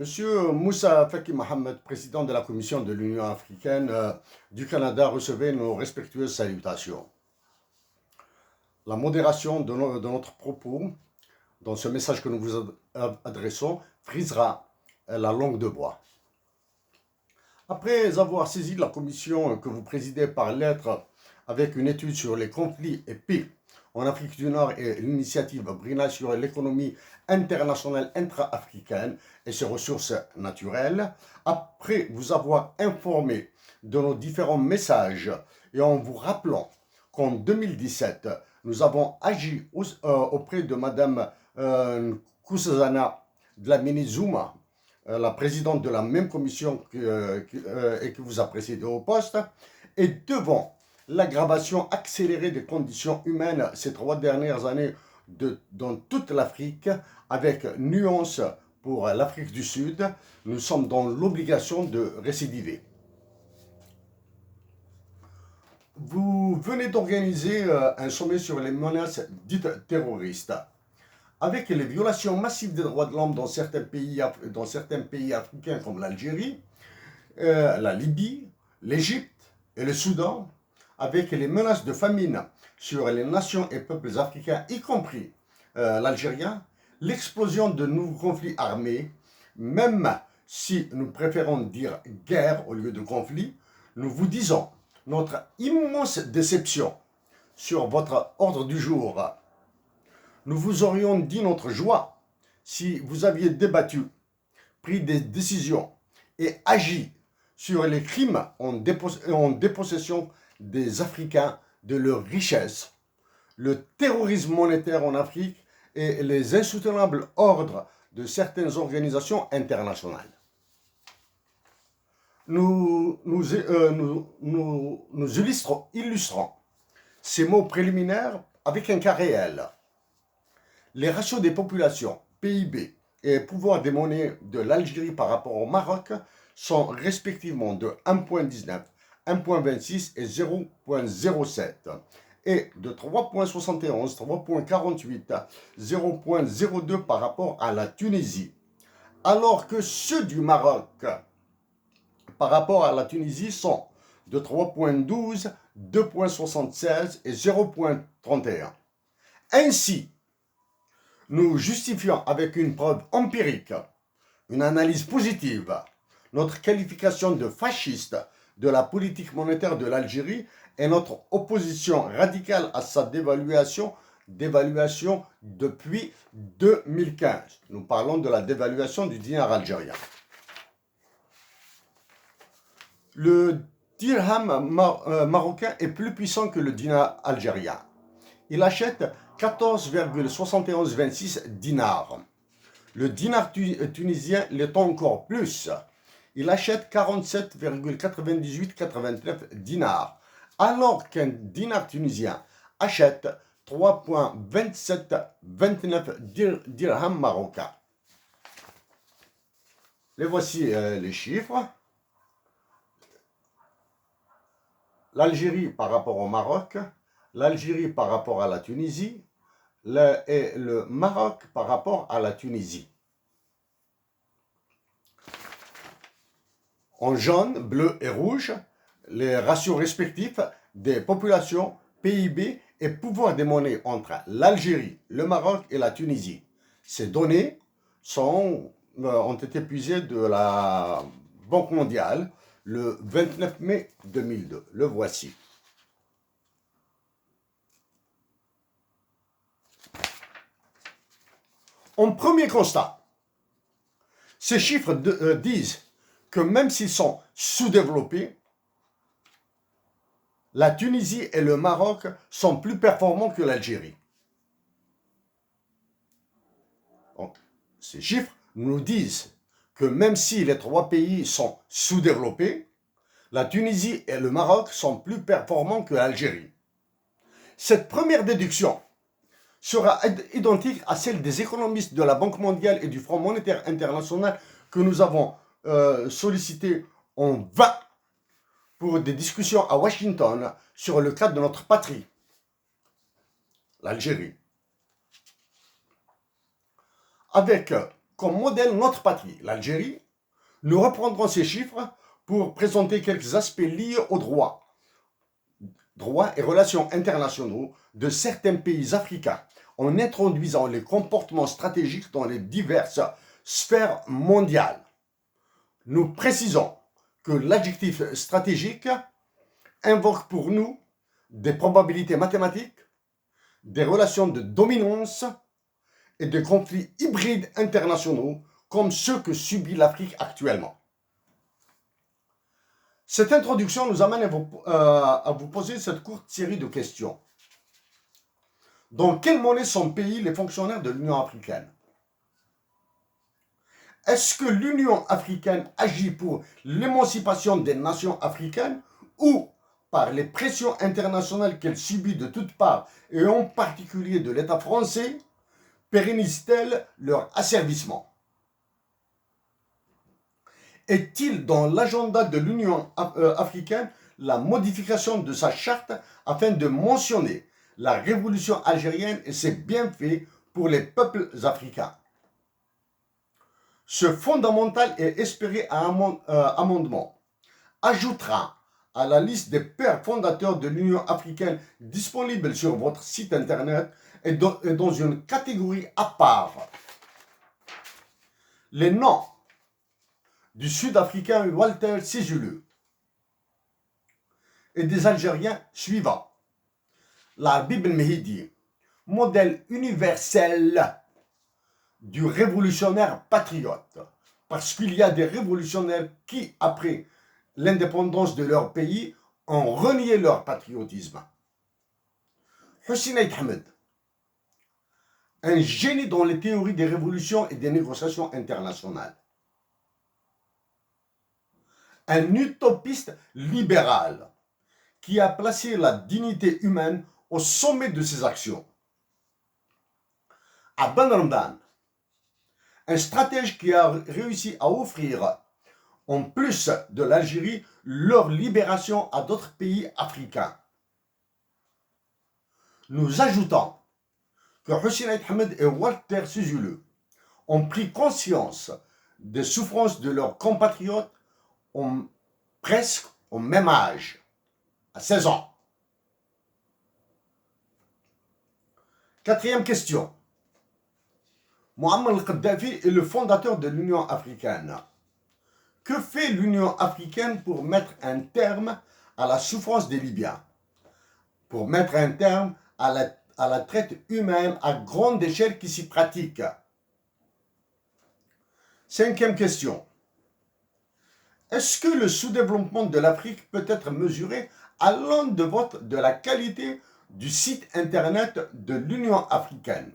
Monsieur Moussa Faki Mohamed, président de la Commission de l'Union africaine du Canada, recevez nos respectueuses salutations. La modération de notre propos dans ce message que nous vous adressons frisera la langue de bois. Après avoir saisi la commission que vous présidez par lettre avec une étude sur les conflits et paix en Afrique du Nord et l'initiative BRINA sur l'économie internationale intra-africaine et ses ressources naturelles, après vous avoir informé de nos différents messages et en vous rappelant qu'en 2017, nous avons agi auprès de Mme Nkosazana Dlamini Zuma, la présidente de la même commission et que vous a précédé au poste, et devant l'aggravation accélérée des conditions humaines ces 3 dernières années dans toute l'Afrique, avec nuance pour l'Afrique du Sud, nous sommes dans l'obligation de récidiver. Vous venez d'organiser un sommet sur les menaces dites terroristes. Avec les violations massives des droits de l'homme dans certains pays africains comme l'Algérie, la Libye, l'Égypte et le Soudan, avec les menaces de famine sur les nations et peuples africains, y compris l'Algérien, l'explosion de nouveaux conflits armés, même si nous préférons dire guerre au lieu de conflit, nous vous disons notre immense déception sur votre ordre du jour. Nous vous aurions dit notre joie si vous aviez débattu, pris des décisions et agi sur les crimes en dépossession des Africains de leurs richesses, le terrorisme monétaire en Afrique et les insoutenables ordres de certaines organisations internationales. Nous illustrons ces mots préliminaires avec un cas réel. Les ratios des populations, PIB et pouvoir des monnaies de l'Algérie par rapport au Maroc sont respectivement de 1,19, 1,26 et 0,07 et de 3,71, 3,48, 0,02 par rapport à la Tunisie. Alors que ceux du Maroc par rapport à la Tunisie sont de 3,12, 2,76 et 0,31. Ainsi, nous justifions avec une preuve empirique, une analyse positive, notre qualification de fasciste de la politique monétaire de l'Algérie et notre opposition radicale à sa dévaluation depuis 2015. Nous parlons de la dévaluation du dinar algérien. Le dirham marocain est plus puissant que le dinar algérien. Il achète 14,7126 dinars. Le dinar tunisien l'est encore plus. Il achète 47,9889 dinars, alors qu'un dinar tunisien achète 3,2729 dirhams marocains. Les voici les chiffres. L'Algérie par rapport au Maroc, l'Algérie par rapport à la Tunisie et le Maroc par rapport à la Tunisie. En jaune, bleu et rouge, les ratios respectifs des populations, PIB et pouvoir des monnaies entre l'Algérie, le Maroc et la Tunisie. Ces données ont été puisées de la Banque mondiale le 29 mai 2002. Le voici. En premier constat, ces chiffres disent que même s'ils sont sous-développés, la Tunisie et le Maroc sont plus performants que l'Algérie. Ces chiffres nous disent que même si les 3 pays sont sous-développés, la Tunisie et le Maroc sont plus performants que l'Algérie. Cette première déduction sera identique à celle des économistes de la Banque mondiale et du Fonds monétaire international que nous avons sollicité en vain pour des discussions à Washington sur le cas de notre patrie, l'Algérie. Avec comme modèle notre patrie, l'Algérie. Nous reprendrons ces chiffres pour présenter quelques aspects liés aux droits et relations internationaux de certains pays africains, en introduisant les comportements stratégiques dans les diverses sphères mondiales. Nous précisons que l'adjectif stratégique invoque pour nous des probabilités mathématiques, des relations de dominance et des conflits hybrides internationaux comme ceux que subit l'Afrique actuellement. Cette introduction nous amène à vous poser cette courte série de questions. Dans quelle monnaie sont payés les fonctionnaires de l'Union africaine? Est-ce que l'Union africaine agit pour l'émancipation des nations africaines ou par les pressions internationales qu'elle subit de toutes parts et en particulier de l'État français, pérennise-t-elle leur asservissement? Est-il dans l'agenda de l'Union africaine la modification de sa charte afin de mentionner la révolution algérienne et ses bienfaits pour les peuples africains? Ce fondamental et espéré amendement ajoutera à la liste des pères fondateurs de l'Union africaine disponible sur votre site internet et dans une catégorie à part les noms du Sud-Africain Walter Sisulu et des Algériens suivants. La Bible Mehdi, modèle universel du révolutionnaire patriote, parce qu'il y a des révolutionnaires qui, après l'indépendance de leur pays, ont renié leur patriotisme. Hussein Eid Ahmed, un génie dans les théories des révolutions et des négociations internationales. Un utopiste libéral qui a placé la dignité humaine au sommet de ses actions. Abban Ramdan, un stratège qui a réussi à offrir, en plus de l'Algérie, leur libération à d'autres pays africains. Nous ajoutons que Hussein Eid Ahmed et Walter Sisulu ont pris conscience des souffrances de leurs compatriotes presque au même âge, à 16 ans. Quatrième question. Mohamed El-Kadhafi est le fondateur de l'Union africaine. Que fait l'Union africaine pour mettre un terme à la souffrance des Libyens? Pour mettre un terme à la traite humaine à grande échelle qui s'y pratique? Cinquième question. Est-ce que le sous-développement de l'Afrique peut être mesuré à l'aune de la qualité du site internet de l'Union africaine?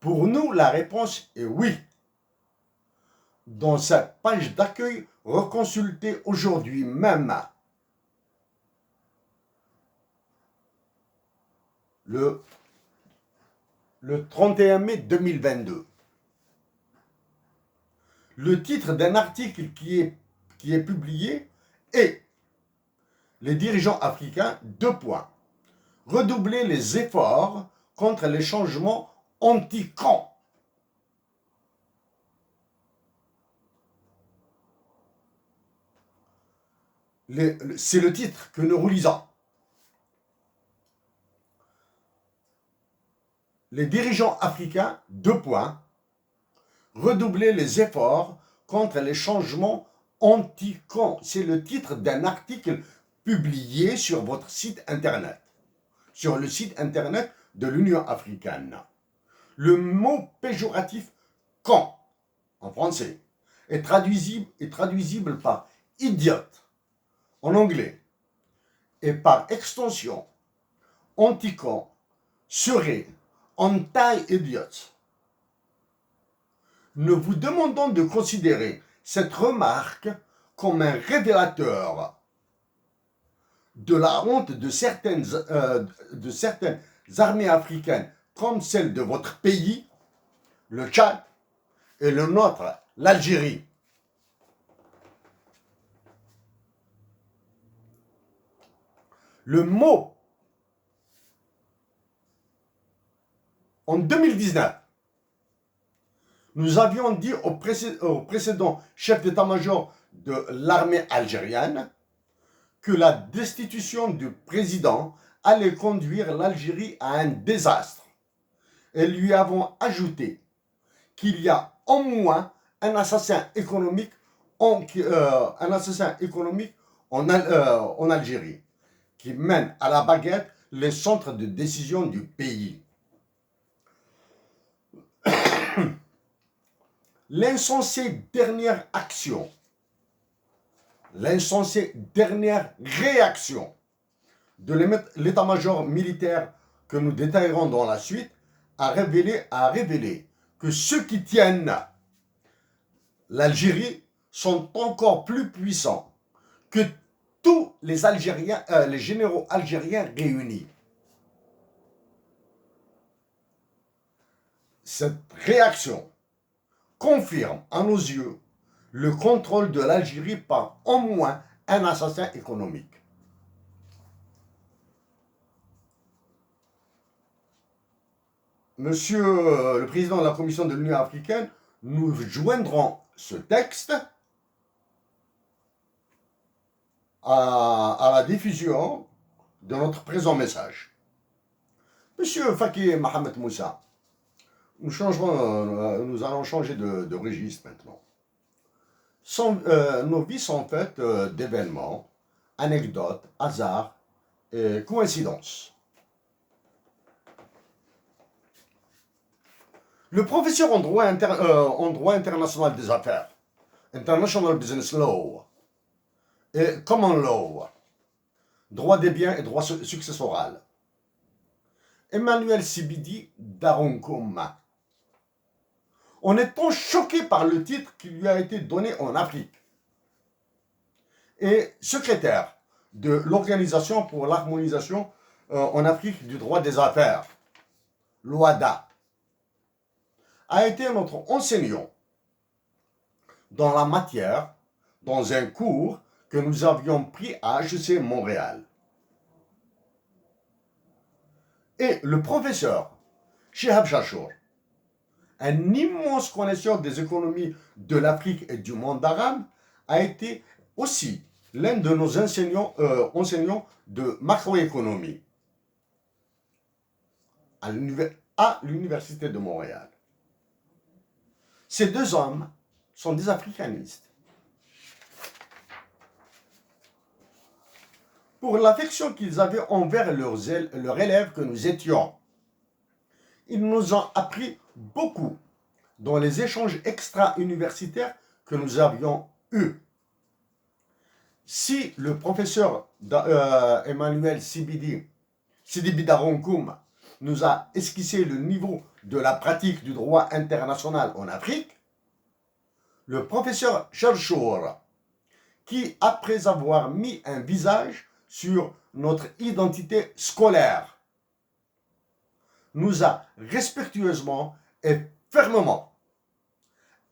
Pour nous, la réponse est oui. Dans sa page d'accueil reconsultée aujourd'hui même, le 31 mai 2022. Le titre d'un article qui est publié est « Les dirigeants africains, : redoubler les efforts contre les changements anti-camps ». C'est le titre que nous relisons. Les dirigeants africains, : redoubler les efforts contre les changements anti-camps. C'est le titre d'un article publié sur votre site internet, sur le site internet de l'Union africaine. Le mot péjoratif camp, en français, est traduisible par idiote en anglais et par extension anti-camp serait anti-idiot. Nous vous demandons de considérer cette remarque comme un révélateur de la honte de certaines armées africaines, comme celle de votre pays, le Tchad, et le nôtre, l'Algérie. Le mot, en 2019, Nous avions dit au précédent chef d'état-major de l'armée algérienne que la destitution du président allait conduire l'Algérie à un désastre. Et lui avons ajouté qu'il y a au moins un assassin économique en Algérie qui mène à la baguette les centres de décision du pays. L'insensée dernière action, l'insensée dernière réaction de l'état-major militaire que nous détaillerons dans la suite a révélé que ceux qui tiennent l'Algérie sont encore plus puissants que tous les généraux algériens réunis. Cette réaction confirme à nos yeux le contrôle de l'Algérie par au moins un assassin économique. Monsieur le président de la Commission de l'Union africaine, nous joindrons ce texte à la diffusion de notre présent message. Monsieur Faki Mohamed Moussa, nous allons changer de registre maintenant. Nos vies sont faites d'événements, anecdotes, hasards et coïncidences. Le professeur en droit international des affaires, International Business Law, et Common Law, droit des biens et droit successoral, Emmanuel Sibidi Daronkoum, en étant choqué par le titre qui lui a été donné en Afrique, et secrétaire de l'Organisation pour l'harmonisation en Afrique du droit des affaires, l'OADA, a été notre enseignant dans la matière, dans un cours que nous avions pris à HEC Montréal. Et le professeur Chehab Chachour, un immense connaisseur des économies de l'Afrique et du monde arabe, a été aussi l'un de nos enseignants de macroéconomie à l'Université de Montréal. Ces deux hommes sont des africanistes. Pour l'affection qu'ils avaient envers leurs élèves que nous étions, ils nous ont appris beaucoup dans les échanges extra-universitaires que nous avions eus. Si le professeur Emmanuel Sibidi Daronkoum nous a esquissé le niveau de la pratique du droit international en Afrique, le professeur Chachour, qui, après avoir mis un visage sur notre identité scolaire, nous a respectueusement et fermement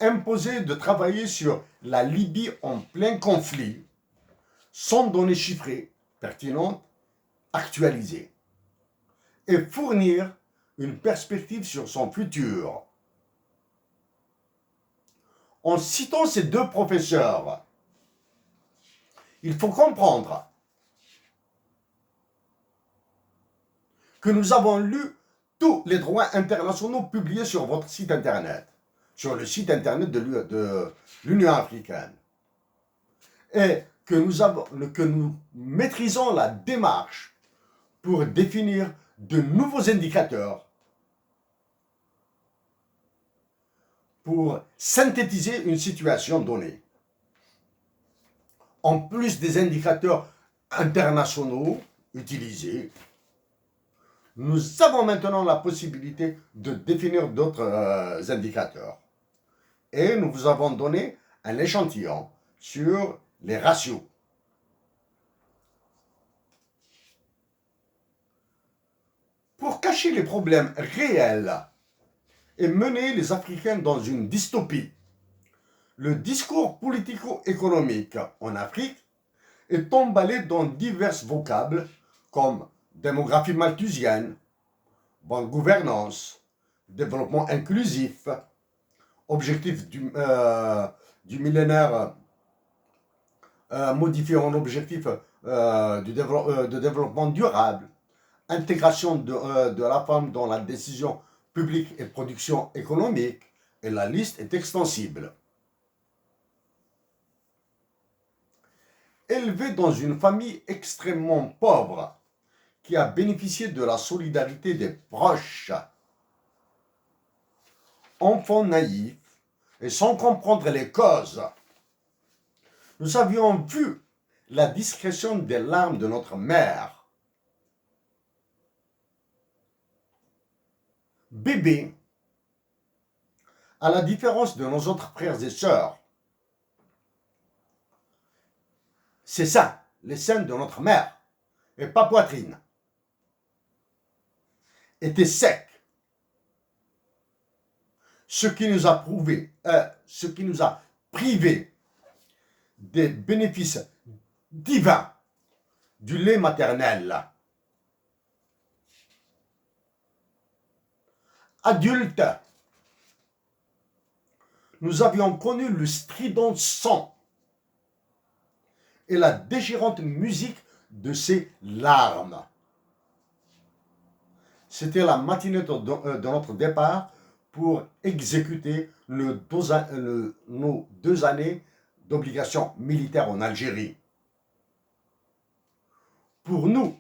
imposé de travailler sur la Libye en plein conflit, sans données chiffrées, pertinentes, actualisées, et fournir une perspective sur son futur. En citant ces deux professeurs, il faut comprendre que nous avons lu tous les droits internationaux publiés sur votre site internet, sur le site internet de l'Union africaine, et que nous maîtrisons la démarche pour définir de nouveaux indicateurs pour synthétiser une situation donnée. En plus des indicateurs internationaux utilisés, nous avons maintenant la possibilité de définir d'autres indicateurs. Et nous vous avons donné un échantillon sur les ratios. Pour cacher les problèmes réels et mener les Africains dans une dystopie, le discours politico-économique en Afrique est emballé dans divers vocables comme démographie malthusienne, bonne gouvernance, développement inclusif, objectif du millénaire modifié en objectif de développement durable, intégration de la femme dans la décision publique et production économique, et la liste est extensible. Élevé dans une famille extrêmement pauvre, qui a bénéficié de la solidarité des proches, enfant naïf et sans comprendre les causes, nous avions vu la discrétion des larmes de notre mère. Bébé, à la différence de nos autres frères et sœurs, c'est ça, les seins de notre mère, et pas poitrine, étaient secs. Ce qui nous a privé des bénéfices divins du lait maternel. Adultes, nous avions connu le strident son et la déchirante musique de ses larmes. C'était la matinée de notre départ pour exécuter nos 2 années d'obligation militaire en Algérie. Pour nous,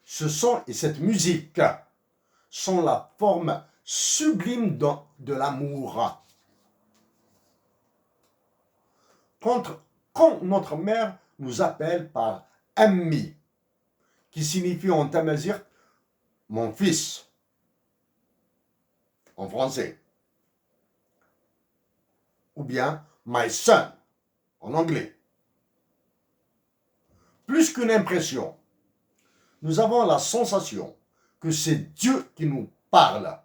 ce son et cette musique sont la forme sublime de l'amour. Quand notre mère nous appelle par Ammi, qui signifie en tamazight mon fils, en français, ou bien my son, en anglais. Plus qu'une impression, nous avons la sensation que c'est Dieu qui nous parle.